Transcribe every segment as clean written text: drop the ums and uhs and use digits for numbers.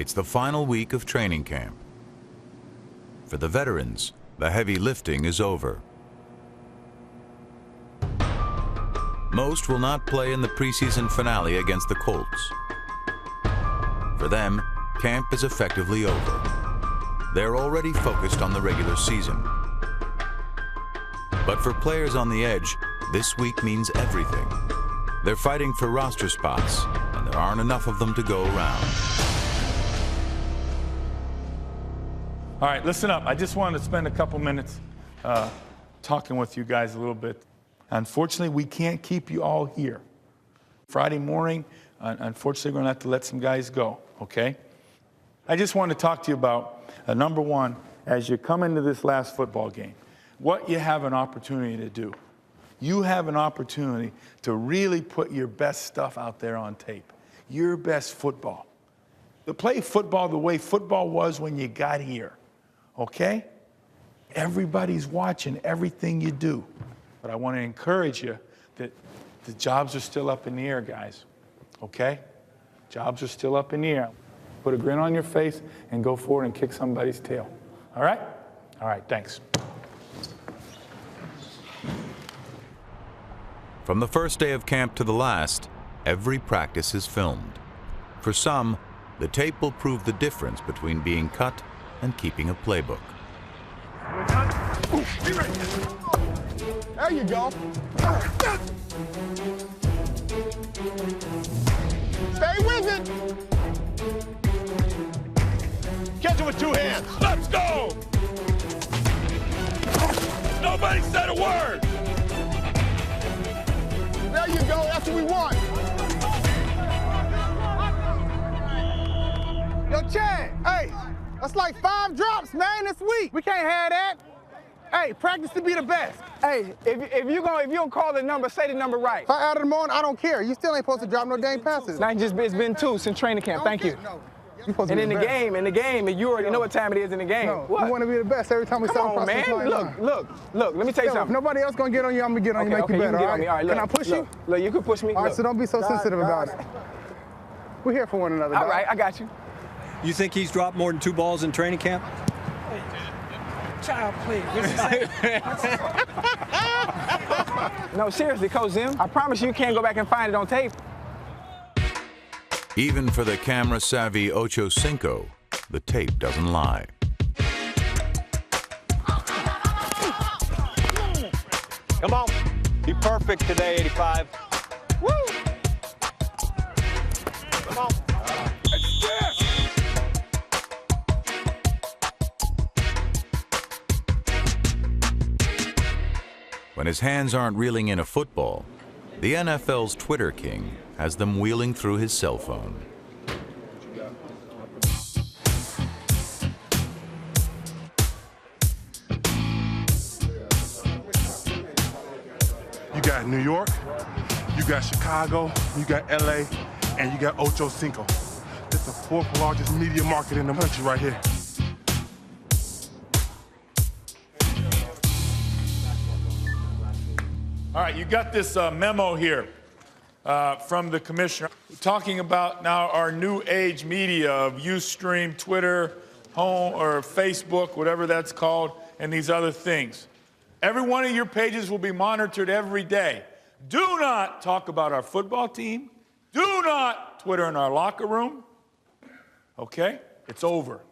It's the final week of training camp. For the veterans, the heavy lifting is over. Most will not play in the preseason finale against the Colts. For them, camp is effectively over. They're already focused on the regular season. But for players on the edge, this week means everything. They're fighting for roster spots, and there aren't enough of them to go around. All right, listen up. I just wanted to spend a couple minutes talking with you guys a little bit. Unfortunately, we can't keep you all here. Friday morning, unfortunately, we're going to have to let some guys go, okay? I just want to talk to you about, number one, as you come into this last football game, what you have an opportunity to do. You have an opportunity to really put your best stuff out there on tape, your best football. To play football the way football was when you got here, okay? Everybody's watching everything you do. But I want to encourage you that the jobs are still up in the air, guys, okay? Jobs are still up in the air. Put a grin on your face and go forward and kick somebody's tail, all right? All right, thanks. From the first day of camp to the last, every practice is filmed. For some, the tape will prove the difference between being cut and keeping a playbook. There you go. Stay with it. Catch it with two hands. Let's go! Nobody said a word! There you go. That's what we want. Yo, Chad. Hey, that's like 5 drops, man, this week. We can't have that. Hey, practice to be the best. Hey, if you don't call the number, say the number right. If I added them on, I don't care. You still ain't supposed to drop no dang passes. It's been 2 since training camp. Thank you. No. You supposed to And be in the game, you already know what time it is in the game. No, What? you want to be the best every time we start Come on, across man. the line. Look. Let me tell you Yo, if something. nobody else gonna get on you, I'm gonna get on you, make Okay, you better. can get on me. All right, look, Can I push you? Look, you can push me. All right, Look. so don't be so sensitive about it. We're here for one another. All dog. right, I got you. You think he's dropped more than 2 balls in training camp? Child, please. What's he say? No, seriously, Coach Zim, I promise you can't go back and find it on tape. Even for the camera-savvy OCHOCINCO, the tape doesn't lie. Come on. Be perfect today, 85. Woo! Come on. It's this! When his hands aren't reeling in a football, the NFL's Twitter king has them wheeling through his cell phone. You got New York, you got Chicago, you got LA, and you got OCHOCINCO. It's the 4th largest media market in the country right here. All right, you got this memo here from the commissioner talking about now our new age media of Ustream, Twitter, home or Facebook, whatever that's called, and these other things. Every one of your pages will be monitored every day. Do not talk about our football team. Do not Twitter in our locker room. Okay? It's over.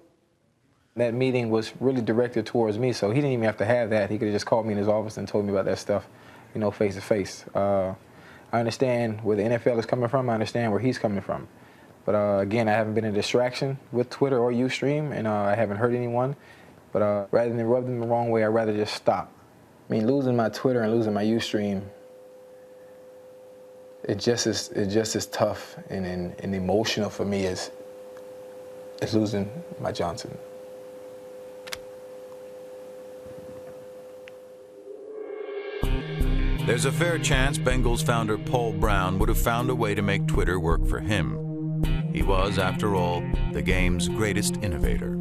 That meeting was really directed towards me, so he didn't even have to have that. He could have just called me in his office and told me about that stuff, you know, face to face. I understand where the NFL is coming from. I understand where he's coming from. But again, I haven't been a distraction with Twitter or Ustream, and I haven't hurt anyone. But rather than rub them the wrong way, I'd rather just stop. I mean, losing my Twitter and losing my Ustream, it's just as tough and emotional for me as losing my Johnson. There's a fair chance Bengals founder Paul Brown would have found a way to make Twitter work for him. He was, after all, the game's greatest innovator.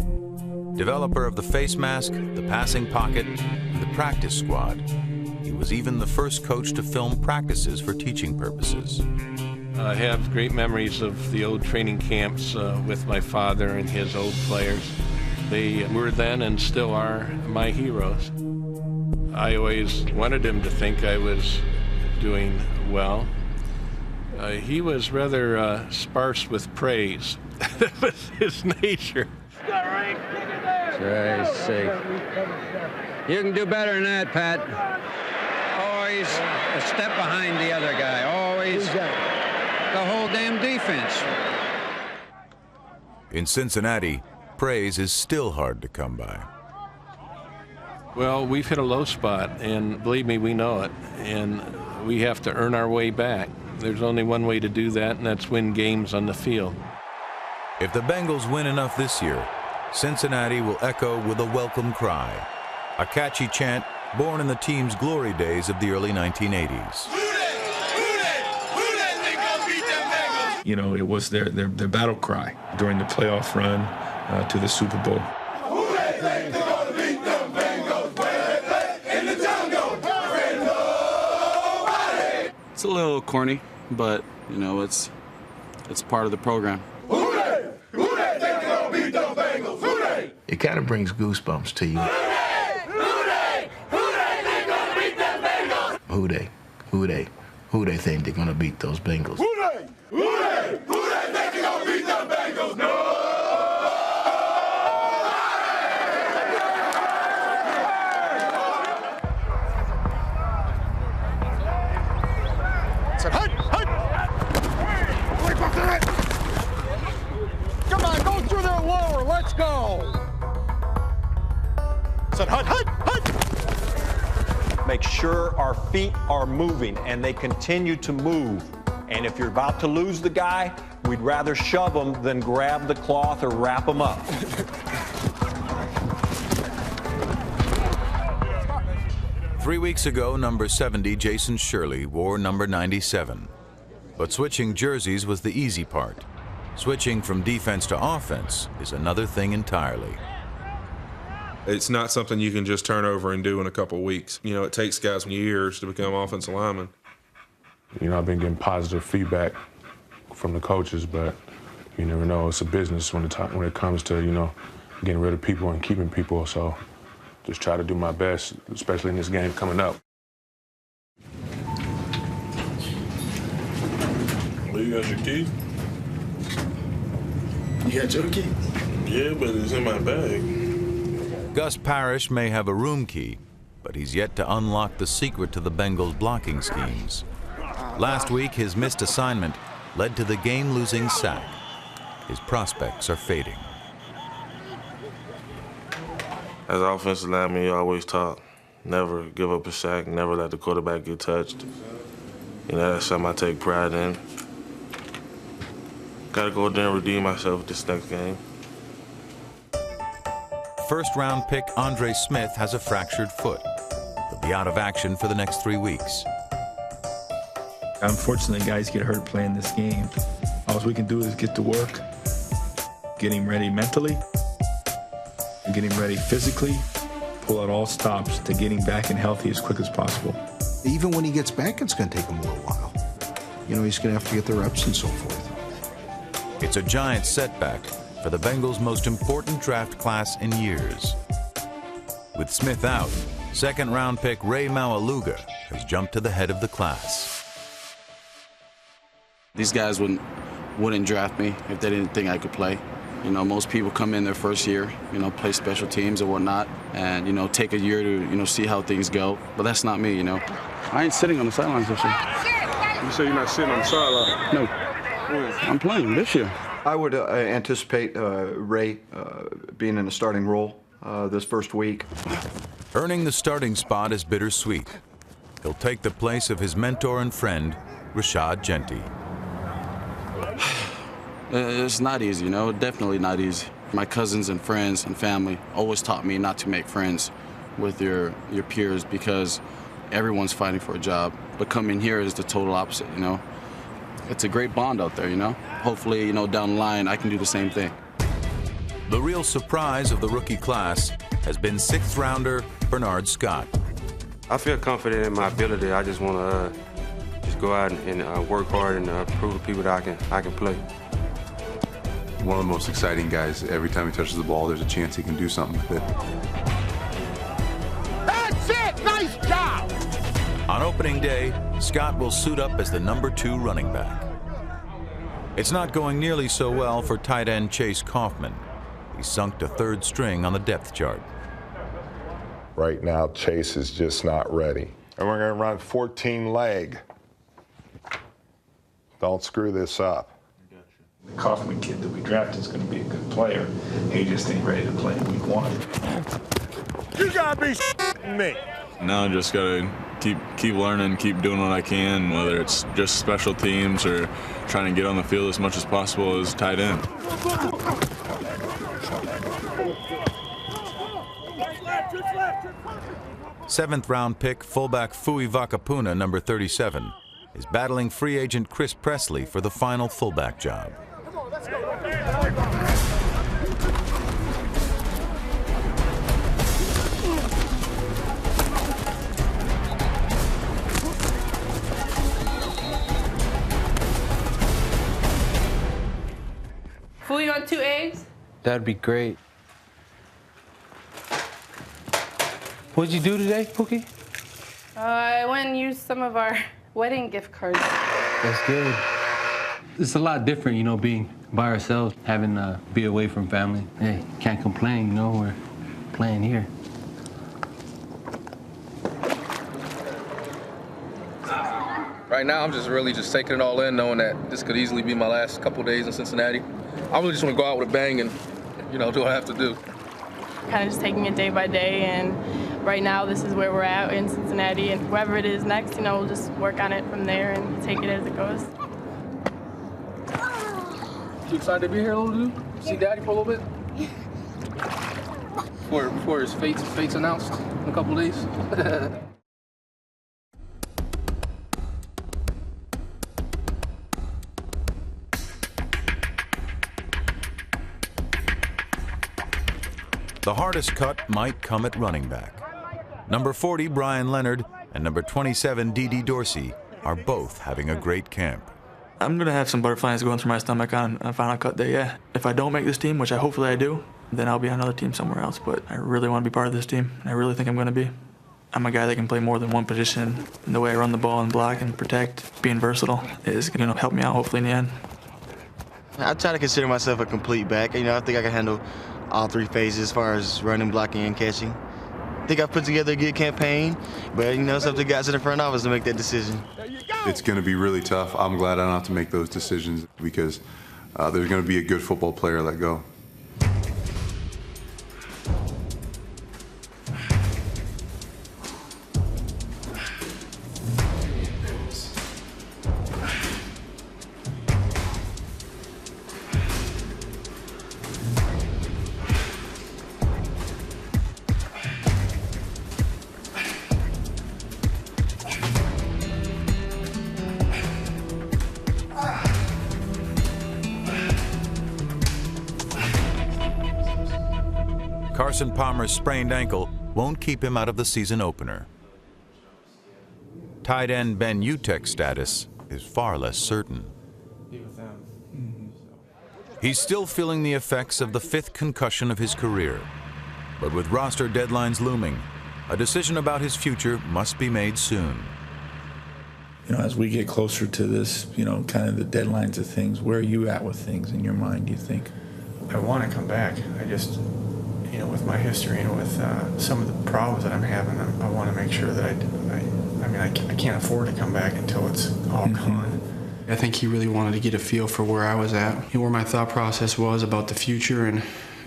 Developer of the face mask, the passing pocket, and the practice squad. He was even the first coach to film practices for teaching purposes. I have great memories of the old training camps with my father and his old players. They were then and still are my heroes. I always wanted him to think I was doing well. He was rather sparse with praise. That was his nature. Christ's sake. You can do better than that, Pat. Always a step behind the other guy. Always the whole damn defense. In Cincinnati, praise is still hard to come by. Well, we've hit a low spot, and believe me, we know it, and we have to earn our way back. There's only one way to do that, and that's win games on the field. If the Bengals win enough this year, Cincinnati will echo with a welcome cry, a catchy chant born in the team's glory days of the early 1980s. You know, it was their battle cry during the playoff run to the Super Bowl. It's a little corny, but you know, it's part of the program. It kind of brings goosebumps to you. Who they think they're gonna beat those Bengals? Who they think they're gonna beat them Bengals? No! Said, hut! Come on, go through their lower. Let's go. Said, hut! Make sure our feet are moving and they continue to move. And if you're about to lose the guy, we'd rather shove him than grab the cloth or wrap him up. Three weeks ago, number 70, Jason Shirley, wore number 97. But switching jerseys was the easy part. Switching from defense to offense is another thing entirely. It's not something you can just turn over and do in a couple of weeks. You know, it takes guys years to become offensive linemen. You know, I've been getting positive feedback from the coaches, but you never know. It's a business when it comes to, you know, getting rid of people and keeping people. So just try to do my best, especially in this game coming up. Well, you got your key? You got your key? Yeah, but it's in my bag. Gus Parrish may have a room key, but he's yet to unlock the secret to the Bengals' blocking schemes. Last week, his missed assignment led to the game-losing sack. His prospects are fading. As an offensive lineman, you always talk. Never give up a sack, never let the quarterback get touched. You know, that's something I take pride in. Gotta go there and redeem myself this next game. First-round pick Andre Smith has a fractured foot. He'll be out of action for the next 3 weeks. Unfortunately, guys get hurt playing this game. All we can do is get to work, getting ready mentally, and getting ready physically, pull out all stops to getting back and healthy as quick as possible. Even when he gets back, it's going to take him a little while. You know, he's going to have to get the reps and so forth. It's a giant setback for the Bengals' most important draft class in years. With Smith out, second-round pick Ray Maualuga has jumped to the head of the class. These guys wouldn't draft me if they didn't think I could play. You know, most people come in their first year, you know, play special teams and whatnot, and, you know, take a year to, you know, see how things go. But that's not me, you know. I ain't sitting on the sidelines this year. You say you're not sitting on the sideline? No. I'm playing this year. I would anticipate Ray being in a starting role this first week. Earning the starting spot is bittersweet. He'll take the place of his mentor and friend, Rashad Jeanty. It's not easy, you know, definitely not easy. My cousins and friends and family always taught me not to make friends with your peers because everyone's fighting for a job. But coming here is the total opposite, you know. It's a great bond out there, you know. Hopefully, you know, down the line, I can do the same thing. The real surprise of the rookie class has been 6th-rounder Bernard Scott. I feel confident in my ability. I just want to just go out and work hard and prove to people that I can play. One of the most exciting guys. Every time he touches the ball, there's a chance he can do something with it. That's it! Nice job! On opening day, Scott will suit up as the #2 running back. It's not going nearly so well for tight end Chase Kaufman. He's sunk to 3rd string on the depth chart. Right now, Chase is just not ready. And we're going to run 14 leg. Don't screw this up. The Kaufman kid that we drafted is going to be a good player. He just ain't ready to play in week 1. You gotta be me. Now I just gotta keep learning, keep doing what I can, whether it's just special teams or trying to get on the field as much as possible as tight end. Seventh-round pick fullback Fui Vakapuna, #37, is battling free agent Chris Presley for the final fullback job. Fui, you want 2 eggs? That'd be great. What'd you do today, Pookie? I went and used some of our wedding gift cards. That's good. It's a lot different, you know, being by ourselves, having to be away from family. Hey, can't complain, you know, we're playing here. Right now, I'm just really taking it all in, knowing that this could easily be my last couple days in Cincinnati. I really just want to go out with a bang and, you know, do what I have to do. Kind of just taking it day by day, and right now this is where we're at in Cincinnati, and wherever it is next, you know, we'll just work on it from there and take it as it goes. You excited to be here, little dude? See Daddy for a little bit? Before his fate's announced in a couple days. The hardest cut might come at running back. #40 Brian Leonard and #27 DeDe Dorsey are both having a great camp. I'm gonna have some butterflies going through my stomach on final cut day, yeah. If I don't make this team, which hopefully I do, then I'll be on another team somewhere else. But I really want to be part of this team. I really think I'm gonna be. I'm a guy that can play more than one position. And the way I run the ball and block and protect, being versatile, is gonna help me out hopefully in the end. I try to consider myself a complete back. You know, I think I can handle all 3 phases as far as running, blocking, and catching. I think I've put together a good campaign, but you know, it's up to the guys in the front office to make that decision. It's going to be really tough. I'm glad I don't have to make those decisions because there's going to be a good football player let go. Carson Palmer's sprained ankle won't keep him out of the season opener. Tight end Ben Utek's status is far less certain. He's still feeling the effects of the 5th concussion of his career. But with roster deadlines looming, a decision about his future must be made soon. You know, as we get closer to this, you know, kind of the deadlines of things, where are you at with things in your mind, do you think? I want to come back. I just, you know, with my history and with some of the problems that I'm having, I want to make sure that I can't afford to come back until it's all gone. I think he really wanted to get a feel for where I was at, where my thought process was about the future, and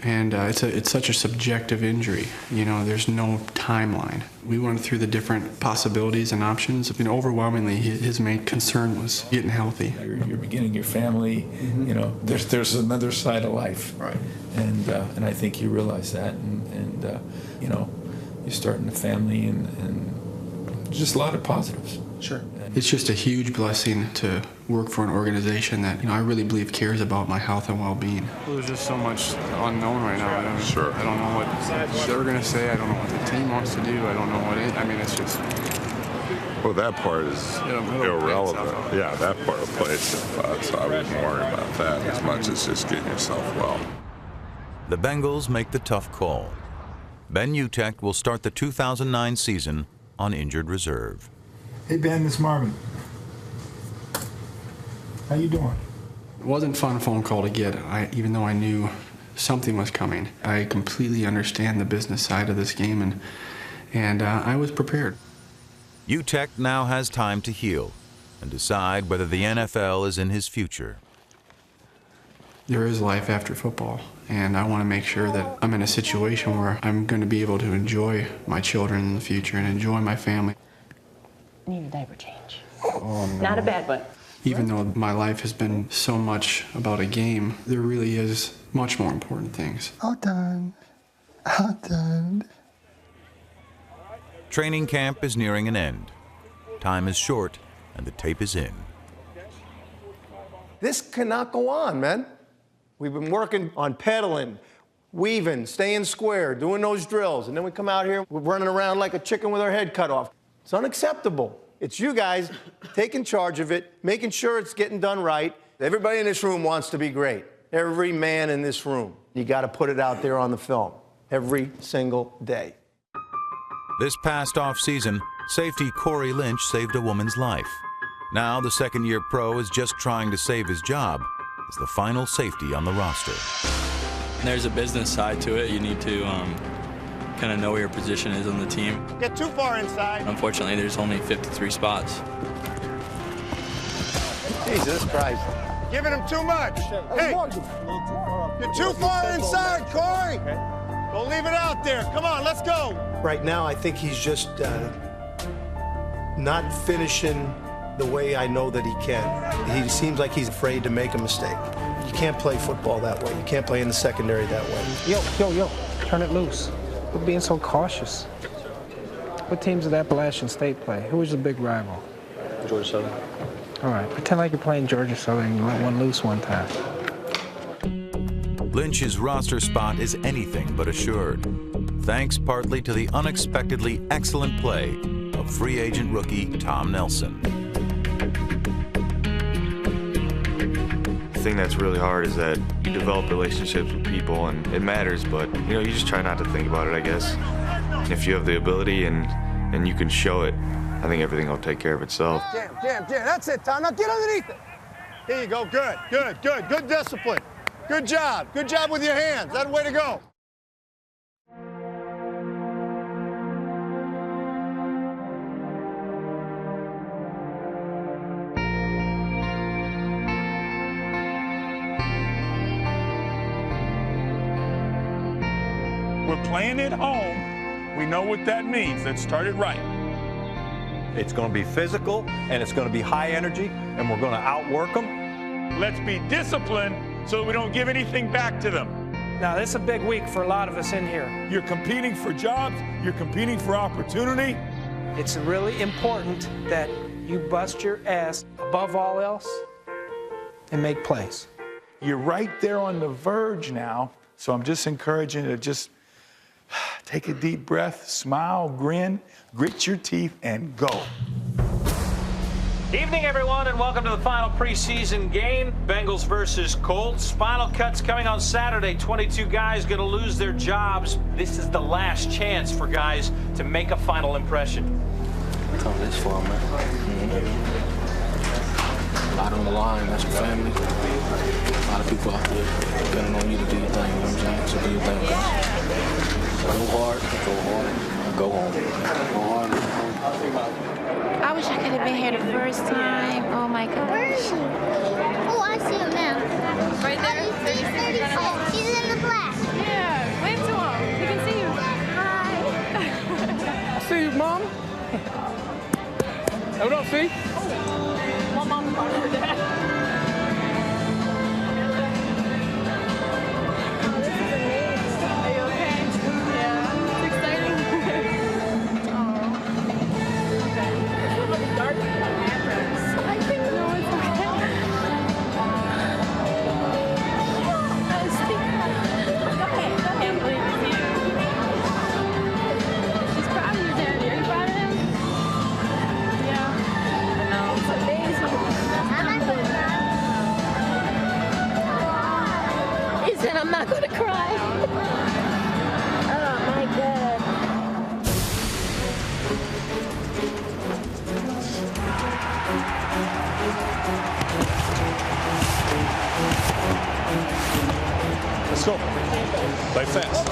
it's such a subjective injury. You know, there's no timeline. We went through the different possibilities and options. I mean, overwhelmingly, his main concern was getting healthy. You're beginning your family. You know, there's another side of life, right? And I think you realize that, and you know, you're starting a family, and just a lot of positives. Sure. It's just a huge blessing to work for an organization that, you know, I really believe cares about my health and well-being. Well, there's just so much unknown right now. I don't know what they're going to say. I don't know what the team wants to do. I don't know what I mean, it's just Well, that part is irrelevant. Yeah, that part of play is so I wouldn't worry about that as much as just getting yourself well. The Bengals make the tough call. Ben Utecht will start the 2009 season on injured reserve. Hey, Ben, this is Marvin. How you doing? It wasn't a fun phone call to get, even though I knew something was coming. I completely understand the business side of this game, and I was prepared. Utecht now has time to heal and decide whether the NFL is in his future. There is life after football, and I want to make sure that I'm in a situation where I'm going to be able to enjoy my children in the future and enjoy my family. Need a diaper change. Oh, no. Not a bad one. Even though my life has been so much about a game, there really is much more important things. All done. All done. Training camp is nearing an end. Time is short, and the tape is in. This cannot go on, man. We've been working on pedaling, weaving, staying square, doing those drills, and then we come out here, we're running around like a chicken with our head cut off. It's unacceptable. It's you guys taking charge of it, making sure it's getting done right. Everybody in this room wants to be great. Every man in this room. You got to put it out there on the film every single day. This past off-season, safety Corey Lynch saved a woman's life. Now the second-year pro is just trying to save his job as the final safety on the roster. There's a business side to it. You need to kind of know where your position is on the team. Get too far inside. Unfortunately, there's only 53 spots. Jesus Christ. Giving him too much. Hey, you're too far inside, Corey. Don't leave it out there. Come on, let's go. Right now, I think he's just not finishing the way I know that he can. He seems like he's afraid to make a mistake. You can't play football that way. You can't play in the secondary that way. Yo, turn it loose. We're being so cautious. What teams did Appalachian State play? Who was the big rival? Georgia Southern. All right, pretend like you're playing Georgia Southern and you let one loose one time. Lynch's roster spot is anything but assured, thanks partly to the unexpectedly excellent play of free agent rookie Tom Nelson. The thing that's really hard is that you develop relationships with people and it matters, but you just try not to think about it, I guess. If you have the ability and you can show it, I think everything will take care of itself. Jam. That's it, Tom. Now get underneath it. Here you go. Good discipline. Good job with your hands. That's the way to go. We're playing at home. We know what that means. Let's start it right. It's going to be physical, and it's going to be high energy, and we're going to outwork them. Let's be disciplined so that we don't give anything back to them. Now, this is a big week for a lot of us in here. You're competing for jobs. You're competing for opportunity. It's really important that you bust your ass above all else and make plays. You're right there on the verge now, so I'm just encouraging you to just take a deep breath, smile, grin, grit your teeth, and go. Evening, everyone, and welcome to the final preseason game, Bengals versus Colts. Final cuts coming on Saturday. 22 guys going to lose their jobs. This is the last chance for guys to make a final impression. Come this far, man. A lot on the line. That's your family. A lot of people out there depending on you to do your thing. You know what I'm saying? So do your thing, guys. Go hard, go home. Go hard, go home. I wish I could have been here the first time. Oh my gosh. Where is she? Oh, I see him now. Right there. She's in the black. Yeah, wave to him. He can see you. Hi. I see you, Mom. Hey, what up, see? My mom called her dad. not gonna cry. Oh my God. Let's go. Play fast.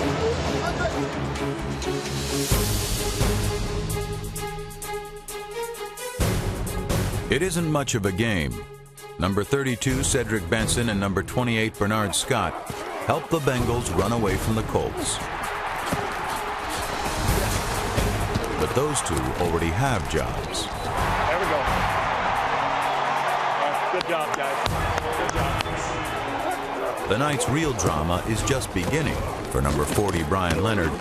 It isn't much of a game. Number 32, Cedric Benson, and number 28, Bernard Scott, helped the Bengals run away from the Colts. But those two already have jobs. There we go. Good job, guys. Good job. The night's real drama is just beginning for number 40, Brian Leonard,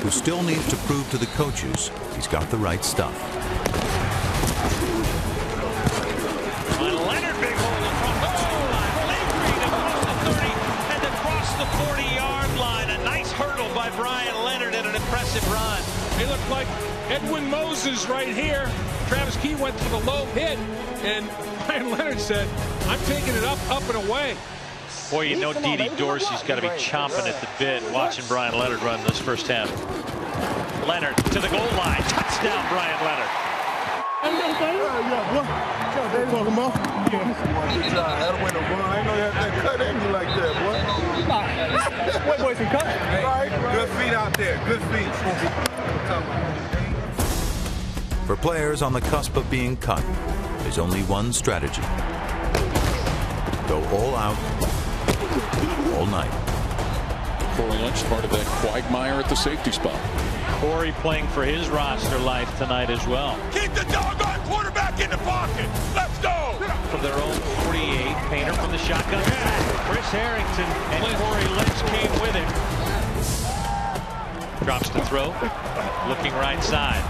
who still needs to prove to the coaches he's got the right stuff. Leonard, big hole across the goal line. Lingering across the 30 and across the 40-yard line. A nice hurdle by Brian Leonard and an impressive run. They look like Edwin Moses right here. Travis Key went for the low hit, and Brian Leonard said, I'm taking it up and away. Boy, you know DEDE Dorsey's got to be chomping at the bit watching Brian Leonard run this first half. Leonard to the goal line. Touchdown, Brian Leonard. Good feet out there. Good feet. For players on the cusp of being cut, there's only one strategy. Go all out, all night. Corey Lynch, part of that quagmire at the safety spot. Corey playing for his roster life tonight as well. Keep the doggone quarterback in the pocket. Let's go. From their own 48, Painter from the shotgun. Chris Harrington and Corey Lynch came with him. Drops the throw, looking right side.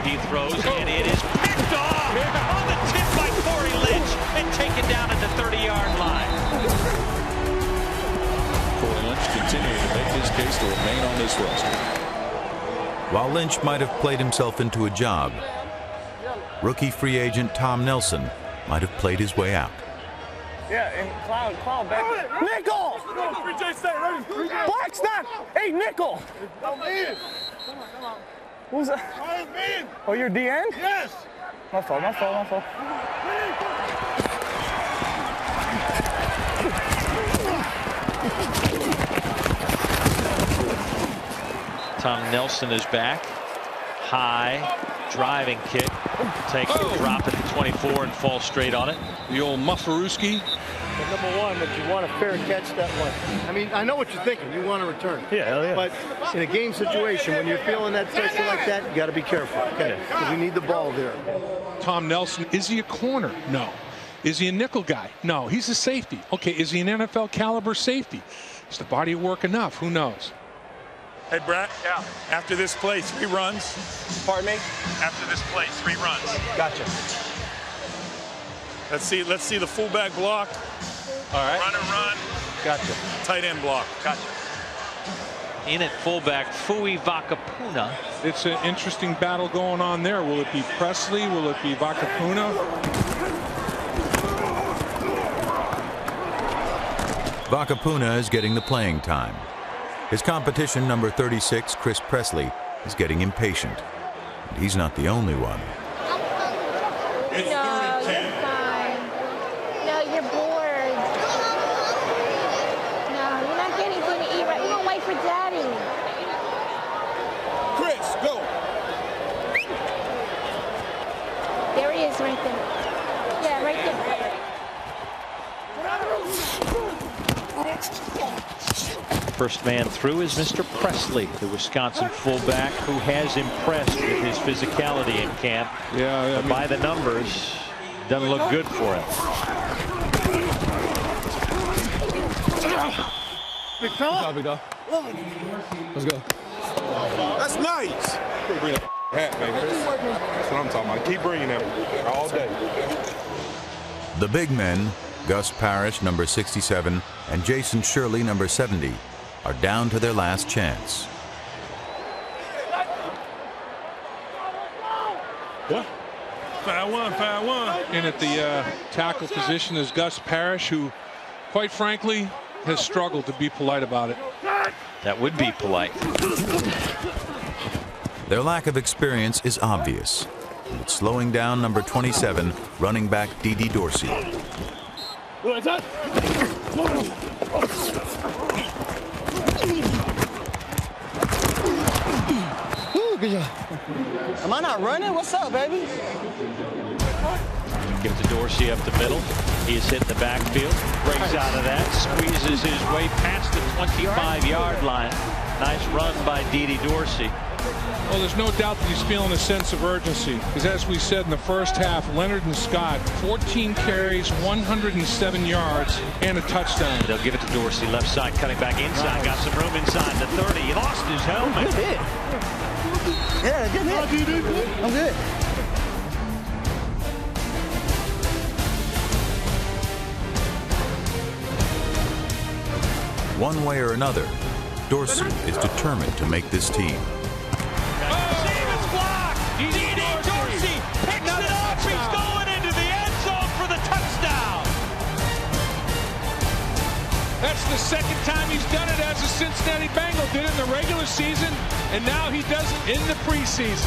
He throws, and it is picked off on the tip by Corey Lynch and taken down at the 30-yard line. Corey Lynch continuing to make his case to remain on this roster. While Lynch might have played himself into a job, rookie free agent Tom Nelson might have played his way out. Yeah, and Cloud back. Nickel! Black snap! Hey, nickel! Who's that? Oh, you're DN? Yes! My fault. Tom Nelson is back. High driving kick. Takes a drop at the 24 and falls straight on it. The old Muffaruski. Number one, but you want a fair catch that one. I mean, I know what you're thinking. You want to return. Yeah, hell yeah. But in a game situation, when you're feeling that pressure like that, you got to be careful. Okay, because we need the ball there. Tom Nelson, is he a corner? No. Is he a nickel guy? No, he's a safety. Okay, is he an NFL caliber safety? Is the body of work enough? Who knows? Hey, Brett. Yeah. After this play, 3 runs. Pardon me? After this play, 3 runs. Gotcha. Let's see the fullback block. All right. Run and run. Gotcha. Tight end block. Gotcha. In at fullback, Fui Vakapuna. It's an interesting battle going on there. Will it be Presley? Will it be Vakapuna? Vakapuna is getting the playing time. His competition, number 36, Chris Presley, is getting impatient. And he's not the only one. No, you're fine. No, you're bored. No, you're not getting anything to eat right. You're gonna wait for Daddy. Chris, go. There he is, right there. Yeah, right there. First man through is Mr. Presley, the Wisconsin fullback who has impressed with his physicality in camp. Yeah, but by the numbers, doesn't look good for him. Big fella. Big dog. Let's go. That's nice. Bring a hat, man. That's what I'm talking about. Keep bringing that all day. The big men, Gus Parrish, number 67, and Jason Shirley, number 70, are down to their last chance. What? Foul one. In at the tackle position is Gus Parrish, who, quite frankly, has struggled to be polite about it. That would be polite. Their lack of experience is obvious. It's slowing down number 27, running back DeDe Dorsey. Good job. Am I not running? What's up, baby? Give it to Dorsey up the middle. He is hit the backfield. Breaks out of that. Squeezes his way past the 25-yard line. Nice run by DeDe Dorsey. Well, there's no doubt that he's feeling a sense of urgency. Because as we said in the first half, Leonard and Scott, 14 carries, 107 yards, and a touchdown. They'll give it to Dorsey, left side, cutting back inside. Got some room inside the 30. He lost his helmet. Good hit. Yeah, good hit. I'm good. One way or another, Dorsey is determined to make this team. DeDe Dorsey picks it up. He's going into the end zone for the touchdown. That's the second time he's done it as a Cincinnati Bengal. Did it in the regular season, and now he does it in the preseason.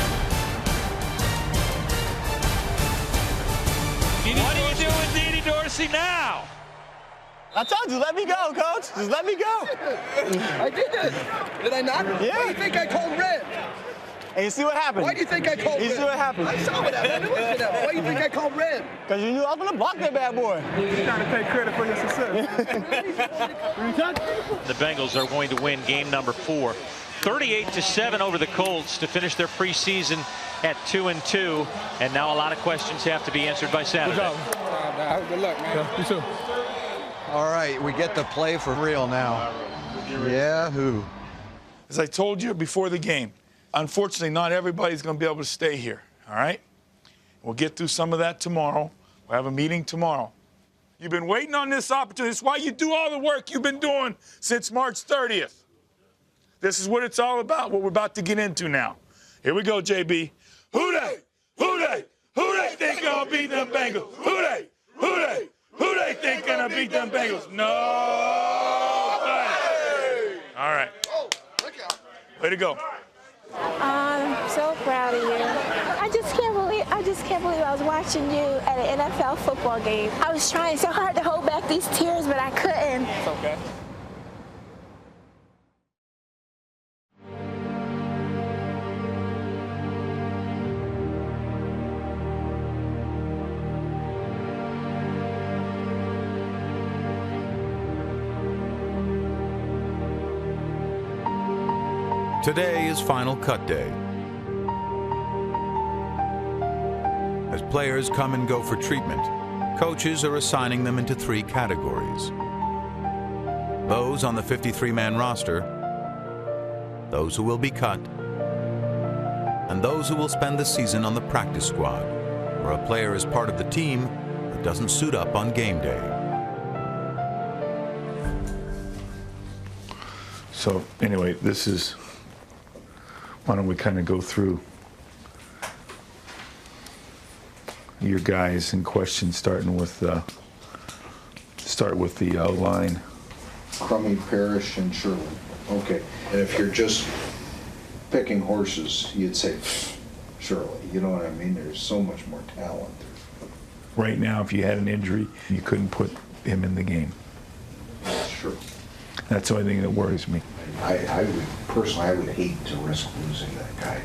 What do you do with DeDe Dorsey now? I told you, let me go, coach. Just let me go. I did it. Did I not? Yeah. Why do you think I called red? And you see what happened? Why do you think I called red? You see what happened? I saw what happened. I knew what happened. Why do you think I called red? Because you knew I was going to block that bad boy. You're trying to take credit for your success. The Bengals are going to win game number 4. 38-7 over the Colts to finish their preseason at 2-2. And now a lot of questions have to be answered by Saturday. Good job. Good luck, man. You too. All right, we get to play for real now. Yahoo. As I told you before the game, unfortunately, not everybody's going to be able to stay here, all right? We'll get through some of that tomorrow. We'll have a meeting tomorrow. You've been waiting on this opportunity. It's why you do all the work you've been doing since March 30th. This is what it's all about, what we're about to get into now. Here we go, JB. Who they? Who they? Who they think gonna beat them Bengals? Who they? Who they? Who they think gonna beat them Bengals? No. All right. Way to go. I'm so proud of you. I just can't believe I was watching you at an NFL football game. I was trying so hard to hold back these tears, but I couldn't. It's okay. Today is final cut day. As players come and go for treatment, coaches are assigning them into 3 categories. Those on the 53-man roster, those who will be cut, and those who will spend the season on the practice squad, where a player is part of the team but doesn't suit up on game day. So anyway, this is, why don't we kind of go through your guys in question, starting with start with the line. Crummy, Parrish, and Shirley. Okay, and if you're just picking horses, you'd say Shirley. You know what I mean? There's so much more talent. Right now, if you had an injury, you couldn't put him in the game. Sure. That's the only thing that worries me. I would, personally, I would hate to risk losing that guy,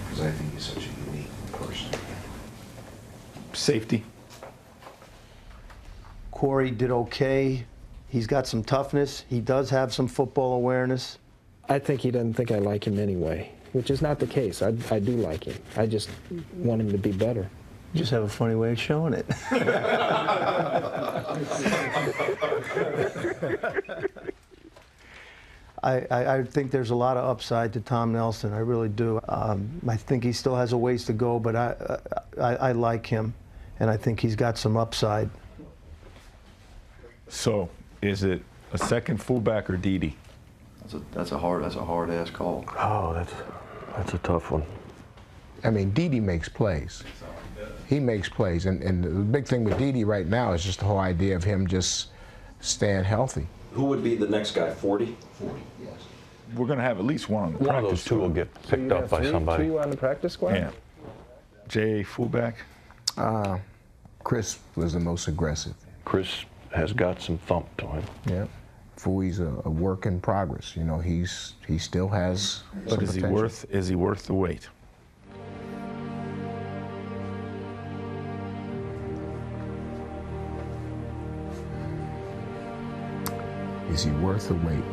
because I think he's such a unique person. Safety. Corey did okay. He's got some toughness. He does have some football awareness. I think he doesn't think I like him anyway, which is not the case. I do like him. I just want him to be better. You just have a funny way of showing it. I think there's a lot of upside to Tom Nelson. I really do. I think he still has a ways to go, but I like him, and I think he's got some upside. So, is it a second fullback or DeDe? That's a hard ass call. Oh, that's a tough one. I mean, DeDe makes plays. He makes plays, and the big thing with DeDe right now is just the whole idea of him just staying healthy. Who would be the next guy, 40? 40, yes. We're going to have at least one on the One practice of those two will get picked up by somebody. Two on the practice squad? Yeah. Jay, fullback? Chris was the most aggressive. Chris has got some thump to him. Yeah. Fouie's a work in progress. You know, he still has But some is potential. is he worth the wait? Is he worth the wait?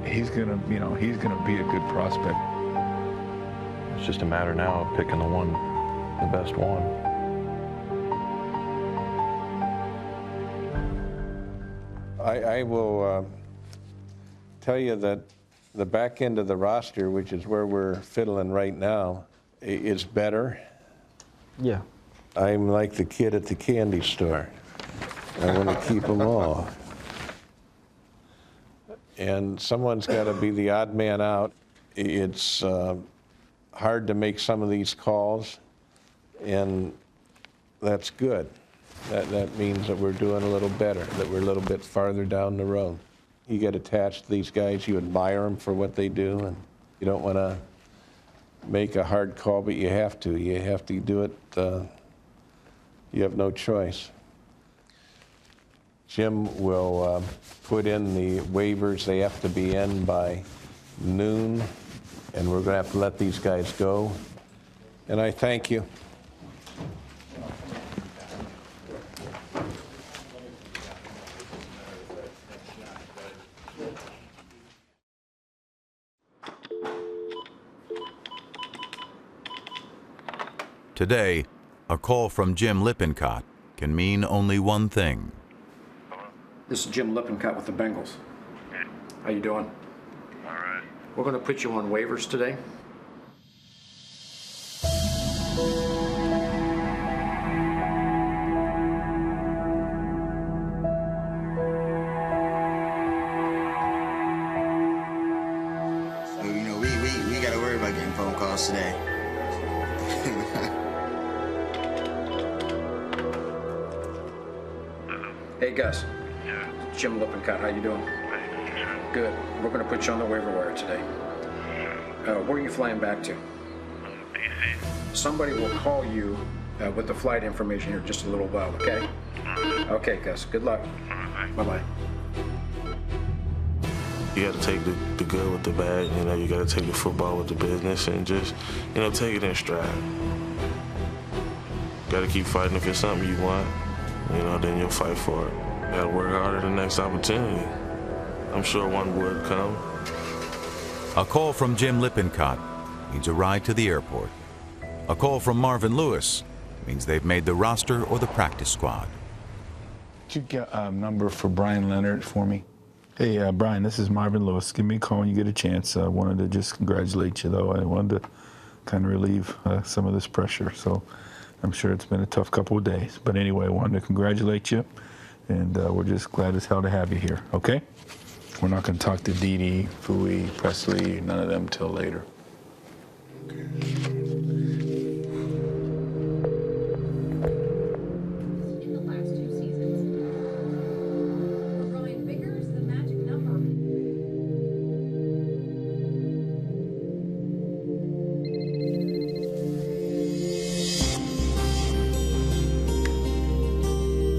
He's gonna, you know, he's gonna be a good prospect. It's just a matter now of picking the best one. I will tell you that the back end of the roster, which is where we're fiddling right now, is better. Yeah. I'm like the kid at the candy store. I want to keep them all. And someone's got to be the odd man out. It's hard to make some of these calls, and that's good. That means that we're doing a little better, that we're a little bit farther down the road. You get attached to these guys, you admire them for what they do, and you don't want to make a hard call, but you have to. You have to do it. You have no choice. Jim will put in the waivers. They have to be in by noon, and we're going to have to let these guys go. And I thank you. Today, a call from Jim Lippincott can mean only one thing. This is Jim Lippincott with the Bengals. How you doing? All right. We're going to put you on waivers today. So, you know, we got to worry about getting phone calls today. Hey, Gus. Yeah. Jim Lippincott, how you doing? Good. We're going to put you on the waiver wire today. Where are you flying back to? DC. Somebody will call you with the flight information here in just a little while, okay? Okay, Gus. Good luck. Bye-bye. You got to take the good with the bad. You know, you got to take the football with the business and just, you know, take it in stride. Got to keep fighting. If it's something you want, you know, then you'll fight for it. Got to work harder the next opportunity. I'm sure one would come. A call from Jim Lippincott means a ride to the airport. A call from Marvin Lewis means they've made the roster or the practice squad. Could you get a number for Brian Leonard for me? Hey, Brian, this is Marvin Lewis. Give me a call when you get a chance. I wanted to just congratulate you, though. I wanted to kind of relieve some of this pressure. So I'm sure it's been a tough couple of days. But anyway, I wanted to congratulate you, and we're just glad as hell to have you here, okay? We're not going to talk to DEDE, Fouie, Presley, none of them till later.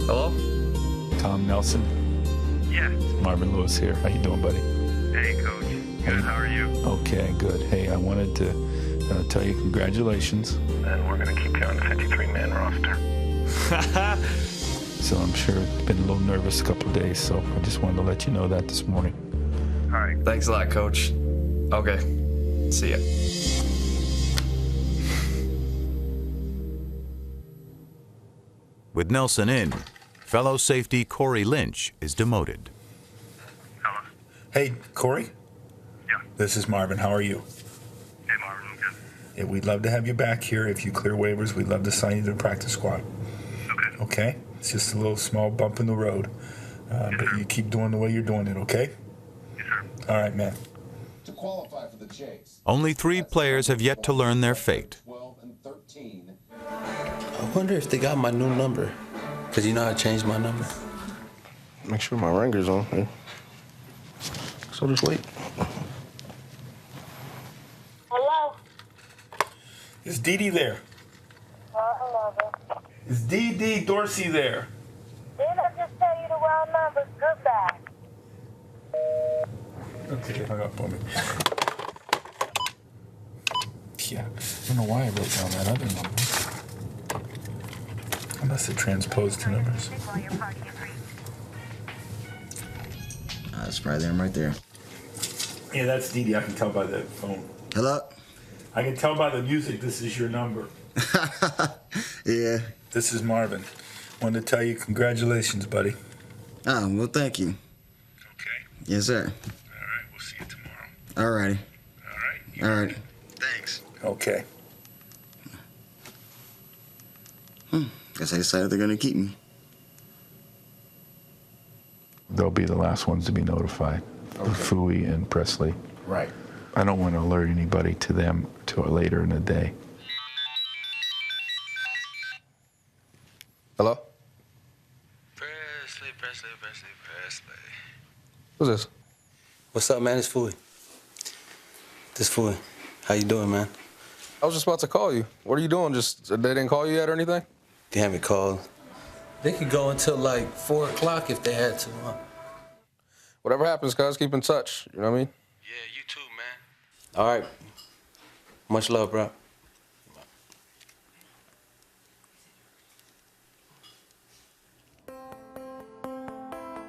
Hello? Tom Nelson. Yeah. Marvin Lewis here. How you doing, buddy? Hey, Coach. Good. How are you? Okay, good. Hey, I wanted to tell you congratulations. And we're going to keep you on the 53-man roster. So I'm sure it's been a little nervous a couple of days, so I just wanted to let you know that this morning. All right. Thanks a lot, Coach. Okay. See ya. With Nelson in, fellow safety Corey Lynch is demoted. Hey, Corey? Yeah. This is Marvin. How are you? Hey, Marvin. I'm good. Yeah, we'd love to have you back here. If you clear waivers, we'd love to sign you to the practice squad. Okay. Okay? It's just a little small bump in the road. But you keep doing the way you're doing it, okay? Yes, sir. All right, man. To qualify for the chase. Only 3 players have yet to learn their fate. 12 and 13. I wonder if they got my new number. Because you know I changed my number. Make sure my ringer's on here. So just wait. Hello? Is DEDE there? Hello. Is DEDE Dorsey there? Didn't I just tell you the wrong number? Goodbye. Okay, hung up on me. Yeah, I don't know why I wrote down that other number. I must have transposed two numbers. That's probably them right there. Yeah, that's DEDE. I can tell by the phone. Hello? I can tell by the music this is your number. Yeah. This is Marvin. Wanted to tell you congratulations, buddy. Oh, well, thank you. Okay. Yes, sir. All right, we'll see you tomorrow. All righty. All right? All right. Thanks. Okay. Guess they decided they're going to keep me. They'll be the last ones to be notified. Okay. Fooey and Presley. Right. I don't want to alert anybody to them till later in the day. Hello? Presley. Who's this? What's up, man? It's Fooey. This Fooey. How you doing, man? I was just about to call you. What are you doing? Just, they didn't call you yet or anything? They haven't called. They could go until like 4 o'clock if they had to. Whatever happens, guys, keep in touch. You know what I mean? Yeah, you too, man. All right. Much love, bro.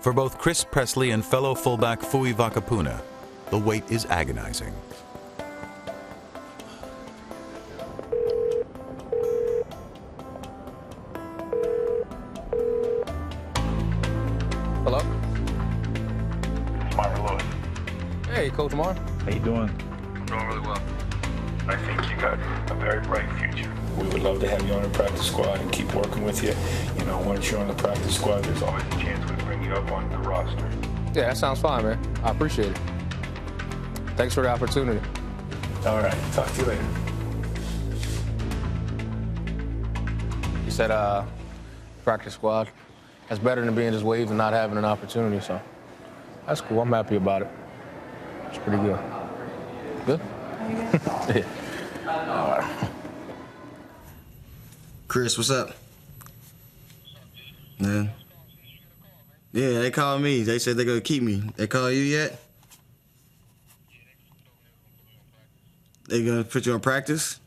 For both Chris Presley and fellow fullback Fui Vakapuna, the wait is agonizing. Hello? Marvin Lewis. Hey, Coach Marv. How you doing? I'm doing really well. I think you got a very bright future. We would love to have you on the practice squad and keep working with you. You know, once you're on the practice squad, there's always a chance we bring you up on the roster. Yeah, that sounds fine, man. I appreciate it. Thanks for the opportunity. All right, talk to you later. You said, practice squad. That's better than being just waived and not having an opportunity, so that's cool. I'm happy about it. It's pretty good. Good? Yeah. All right. Chris, what's up? Man. Yeah, they called me. They said they're going to keep me. They call you yet? They going to put you on practice?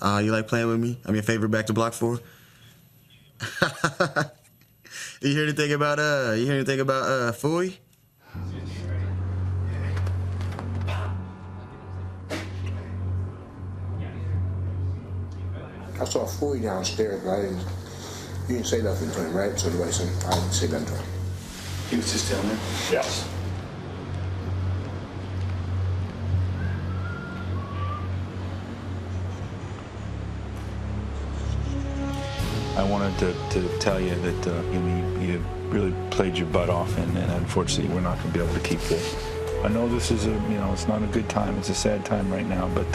You like playing with me? I'm your favorite back to block for? You hear anything about Fooey? I saw Fooey downstairs, but you didn't say nothing to him, right? So nobody said, I didn't say nothing to him. He was just down there? Yes. I wanted to tell you that you really played your butt off, and unfortunately we're not going to be able to keep this. I know this is it's not a good time. It's a sad time right now, but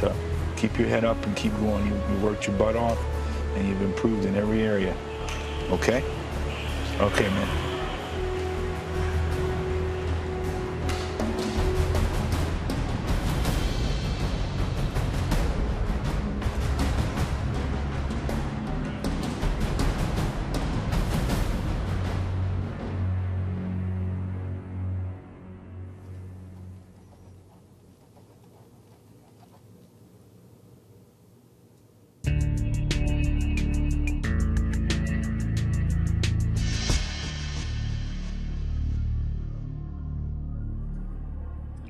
keep your head up and keep going. You worked your butt off, and you've improved in every area. Okay? Okay, man.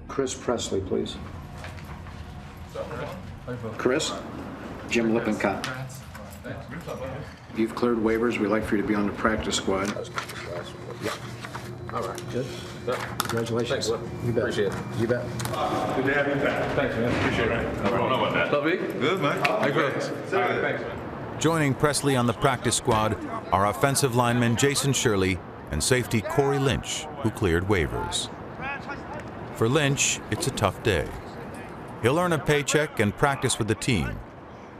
Chris Presley, please. Chris? Jim Lippincott. You've cleared waivers. We'd like for you to be on the practice squad. Yeah. All right. Good? Yeah. Congratulations. Thanks, You bet. Appreciate it. You bet. Good to have you back. Thanks, man. Appreciate it. I don't know about that. Love you. Good, man. Thanks, All right, thanks, man. Joining Presley on the practice squad are offensive lineman Jason Shirley and safety Corey Lynch, who cleared waivers. For Lynch, it's a tough day. He'll earn a paycheck and practice with the team,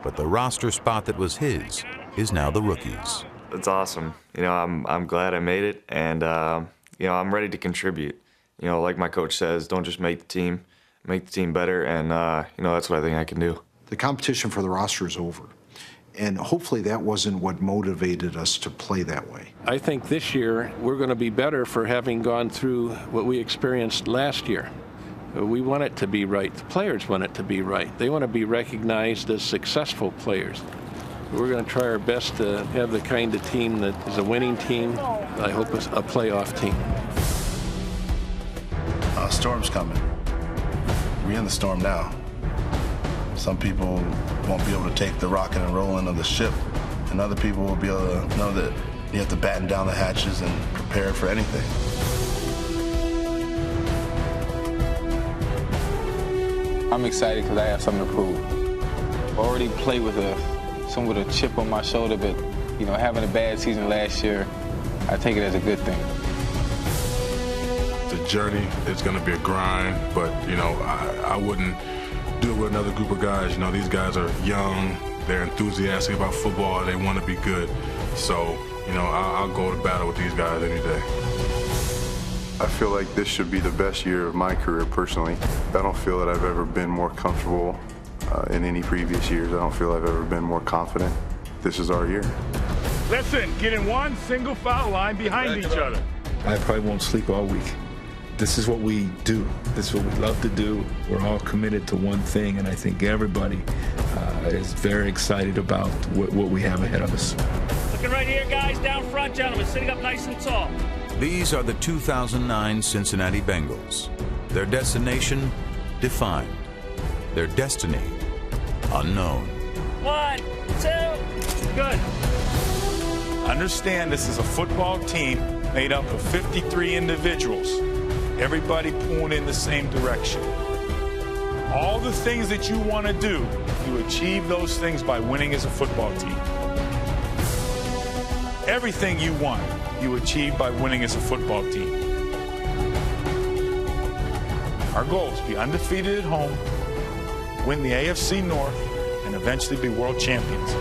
but the roster spot that was his is now the rookie's. It's awesome. You know, I'm glad I made it, and you know, I'm ready to contribute. You know, like my coach says, don't just make the team better, and you know, that's what I think I can do. The competition for the roster is over, and hopefully that wasn't what motivated us to play that way. I think this year we're going to be better for having gone through what we experienced last year. We want it to be right. The players want it to be right. They want to be recognized as successful players. We're going to try our best to have the kind of team that is a winning team. I hope it's a playoff team. Storm's coming. We're in the storm now. Some people won't be able to take the rocking and rolling of the ship, and other people will be able to know that you have to batten down the hatches and prepare for anything. I'm excited because I have something to prove. I already played with someone with a chip on my shoulder, but you know, having a bad season last year, I take it as a good thing. The journey is going to be a grind, but you know, I wouldn't do it with another group of guys. You know, these guys are young, they're enthusiastic about football, they want to be good. So, you know, I'll go to battle with these guys any day. I feel like this should be the best year of my career personally. I don't feel that I've ever been more comfortable in any previous years. I don't feel I've ever been more confident. This is our year. Listen, get in one single foul line behind each other. I probably won't sleep all week. This is what we do. This is what we love to do. We're all committed to one thing, and I think everybody is very excited about what we have ahead of us. Looking right here, guys, down front, gentlemen, sitting up nice and tall. These are the 2009 Cincinnati Bengals. Their destination defined. Their destiny unknown. 1, 2, good. Understand this is a football team made up of 53 individuals. Everybody pulling in the same direction. All the things that you want to do, you achieve those things by winning as a football team. Everything you want, you achieve by winning as a football team. Our goal is to be undefeated at home, win the AFC North, and eventually be world champions.